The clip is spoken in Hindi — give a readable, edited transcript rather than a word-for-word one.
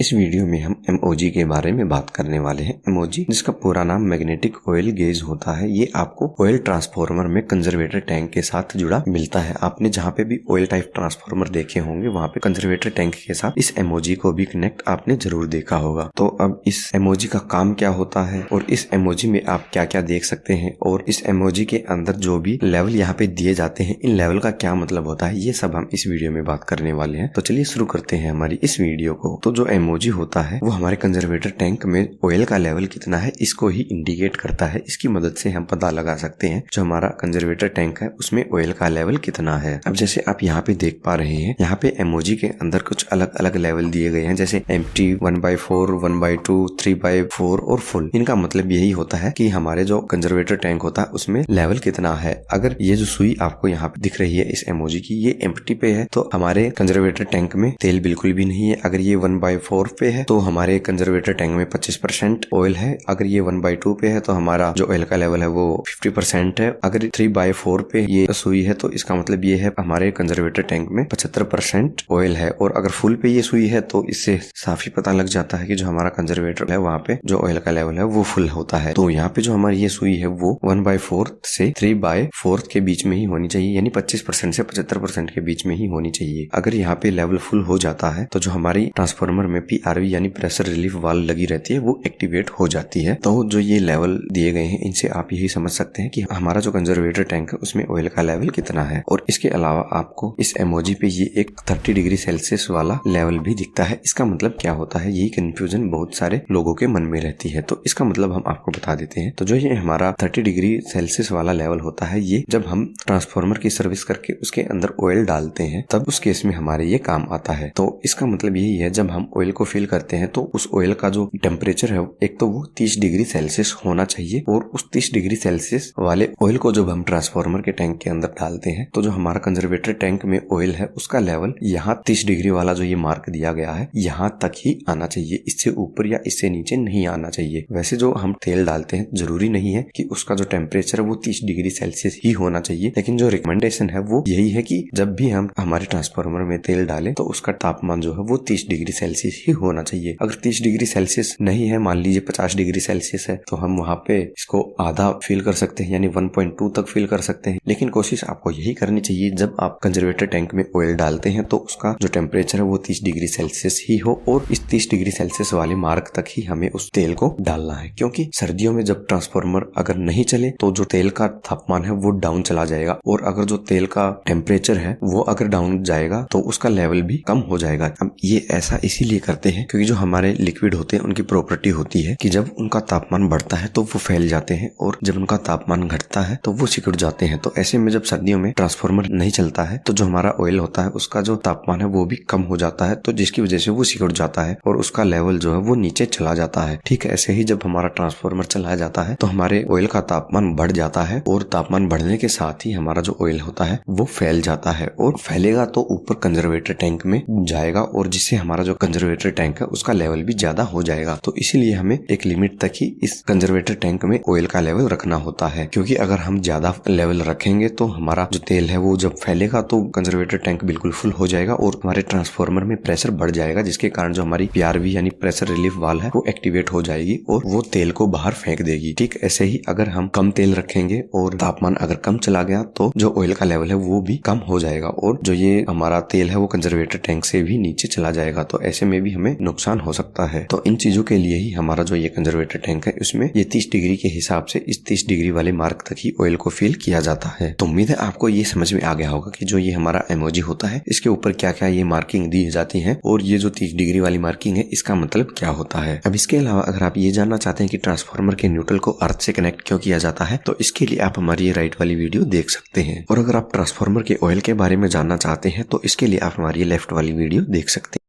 इस वीडियो में हम एमओजी के बारे में बात करने वाले हैं। एमओजी जिसका पूरा नाम मैग्नेटिक ऑयल गेज होता है। ये आपको ऑयल ट्रांसफार्मर में कंजर्वेटर टैंक के साथ जुड़ा मिलता है। आपने जहाँ पे भी ऑयल टाइप ट्रांसफार्मर देखे होंगे वहाँ पे कंजर्वेटर टैंक के साथ इस एमओजी को भी कनेक्ट आपने जरूर देखा होगा। तो अब इस एमओजी का काम क्या होता है और इस एमओजी में आप क्या क्या देख सकते हैं और इस एमओजी के अंदर जो भी लेवल यहाँ पे दिए जाते हैं इन लेवल का क्या मतलब होता है, ये सब हम इस वीडियो में बात करने वाले हैं। तो चलिए शुरू करते हैं हमारी इस वीडियो को। तो जो एमओजी होता है वो हमारे कंजर्वेटर टैंक में ऑयल का लेवल कितना है इसको ही इंडिकेट करता है। इसकी मदद से हम पता लगा सकते हैं जो हमारा कंजर्वेटर टैंक है उसमें ऑयल का लेवल कितना है। अब जैसे आप यहाँ पे देख पा रहे हैं, यहाँ पे एमओजी के अंदर कुछ अलग अलग लेवल दिए गए हैं, जैसे एम्प्टी, 1/4, 1/2, 3/4 और फुल। इनका मतलब यही होता है कि हमारे जो कंजर्वेटर टैंक होता है उसमें लेवल कितना है। अगर ये जो सुई आपको यहाँ पे दिख रही है इस एमओजी की, ये एम्प्टी पे है तो हमारे कंजर्वेटर टैंक में तेल बिल्कुल भी नहीं है। अगर ये 1/4 पे है तो हमारे कंजर्वेटर टैंक में 25% ऑयल है। अगर ये 1/2 पे है तो हमारा जो ऑयल का लेवल है वो 50% है। अगर 3/4 पे ये सुई है तो इसका मतलब ये है हमारे कंजर्वेटर टैंक में 75% ऑयल है। और अगर फुल पे ये सुई है तो इससे साफ ही पता लग जाता है कि जो हमारा कंजर्वेटर है वहाँ पे जो ऑयल का लेवल है वो फुल होता है। तो यहाँ पे जो हमारी ये सुई है वो 1/4 से 3/4 के बीच में ही होनी चाहिए, यानी 25% से 75% के बीच में ही होनी चाहिए। अगर यहाँ पे लेवल फुल हो जाता है तो जो हमारी ट्रांसफार्मर में पीआरवी यानी प्रेशर रिलीफ वाल्व लगी रहती है वो एक्टिवेट हो जाती है। तो जो ये लेवल दिए गए हैं इनसे आप यही समझ सकते हैं कि हमारा जो कंजर्वेटर टैंक है उसमें ऑयल का लेवल कितना है। और इसके अलावा आपको इस एमओजी पे ये एक 30 डिग्री सेल्सियस वाला लेवल भी दिखता है। इसका मतलब क्या होता है, यही कंफ्यूजन बहुत सारे लोगों के मन में रहती है। तो इसका मतलब हम आपको बता देते हैं। तो जो ये हमारा 30 डिग्री सेल्सियस वाला लेवल होता है, ये जब हम ट्रांसफार्मर की सर्विस करके उसके अंदर ऑयल डालते हैं तब उस केस में हमारे ये काम आता है। तो इसका मतलब यही है, जब हम ऑयल को फिल करते हैं तो उस ऑयल का जो टेम्परेचर है एक तो वो 30 डिग्री सेल्सियस होना चाहिए। और उस 30 डिग्री सेल्सियस वाले ऑयल को जब हम ट्रांसफार्मर के टैंक के अंदर डालते हैं तो जो हमारा कंजर्वेटर टैंक में ऑयल है उसका लेवल यहाँ 30 डिग्री वाला जो ये मार्क दिया गया है यहाँ तक ही आना चाहिए, इससे ऊपर या इससे नीचे नहीं आना चाहिए। वैसे जो हम तेल डालते हैं जरूरी नहीं है कि उसका जो टेम्परेचर है वो 30 डिग्री सेल्सियस ही होना चाहिए, लेकिन जो रिकमेंडेशन है वो यही है कि जब भी हम हमारे ट्रांसफार्मर में तेल डालें तो उसका तापमान जो है वो 30 डिग्री सेल्सियस ही होना चाहिए। अगर 30 डिग्री सेल्सियस नहीं है, मान लीजिए 50 डिग्री सेल्सियस है, तो हम वहाँ पे इसको आधा फील कर सकते हैं, यानी 1.2 तक फील कर सकते हैं। लेकिन कोशिश आपको यही करनी चाहिए जब आप कंजर्वेटर टैंक में ऑयल डालते हैं तो उसका जो टेम्परेचर है वो 30 डिग्री सेल्सियस ही हो और इस 30 डिग्री सेल्सियस वाले मार्क तक ही हमें उस तेल को डालना है। क्योंकि सर्दियों में जब ट्रांसफार्मर अगर नहीं चले तो जो तेल का तापमान है वो डाउन चला जाएगा, और अगर जो तेल का टेम्परेचर है वो अगर डाउन जाएगा तो उसका लेवल भी कम हो जाएगा। अब ये ऐसा इसीलिए करते हैं क्योंकि जो हमारे लिक्विड होते हैं उनकी प्रॉपर्टी होती है कि जब उनका तापमान बढ़ता है तो वो फैल जाते हैं और जब उनका तापमान घटता है तो वो सिकुड़ जाते हैं। तो ऐसे में जब सर्दियों में ट्रांसफार्मर नहीं चलता है तो जो हमारा ऑयल होता है उसका जो तापमान है वो भी कम हो जाता है, तो जिसकी वजह से वो सिकुड़ जाता है और उसका लेवल जो है वो नीचे चला जाता है। ठीक है, ऐसे ही जब हमारा ट्रांसफार्मर चलाया जाता है तो हमारे ऑयल का तापमान बढ़ जाता है और तापमान बढ़ने के साथ ही हमारा जो ऑयल होता है वो फैल जाता है और फैलेगा तो ऊपर कंजर्वेटर टैंक में जाएगा और जिससे हमारा जो कंजर्वेटर टैंक है उसका लेवल भी ज्यादा हो जाएगा। तो इसीलिए हमें एक लिमिट तक ही इस कंजर्वेटर टैंक में ऑयल का लेवल रखना होता है, क्योंकि अगर हम ज्यादा लेवल रखेंगे तो हमारा जो तेल है वो जब फैलेगा तो कंजर्वेटर टैंक बिल्कुल फुल हो जाएगा और हमारे ट्रांसफार्मर में प्रेशर बढ़ जाएगा, जिसके कारण जो हमारी पीआरवी यानी प्रेशर रिलीफ वाल्व है वो एक्टिवेट हो जाएगी और वो तेल को बाहर फेंक देगी। ठीक ऐसे ही अगर हम कम तेल रखेंगे और तापमान अगर कम चला गया तो जो ऑयल का लेवल है वो भी कम हो जाएगा और जो ये हमारा तेल है वो कंजर्वेटर टैंक से भी नीचे चला जाएगा। तो ऐसे में भी हमें नुकसान हो सकता है। तो इन चीजों के लिए ही हमारा जो ये कंजर्वेटर टैंक है उसमें ये 30 डिग्री के हिसाब से इस 30 डिग्री वाले मार्क तक ही ऑयल को फिल किया जाता है। तो उम्मीद है आपको ये समझ में आ गया होगा कि जो ये हमारा एमओजी होता है इसके ऊपर क्या क्या ये मार्किंग दी जाती है और ये जो 30 डिग्री वाली मार्किंग है इसका मतलब क्या होता है। अब इसके अलावा अगर आप ये जानना चाहते हैं कि ट्रांसफार्मर के न्यूट्रल को अर्थ से कनेक्ट क्यों किया जाता है तो इसके लिए आप हमारी ये राइट वाली वीडियो देख सकते हैं। और अगर आप ट्रांसफार्मर के ऑयल के बारे में जानना चाहते हैं तो इसके लिए आप हमारी लेफ्ट वाली वीडियो देख सकते हैं।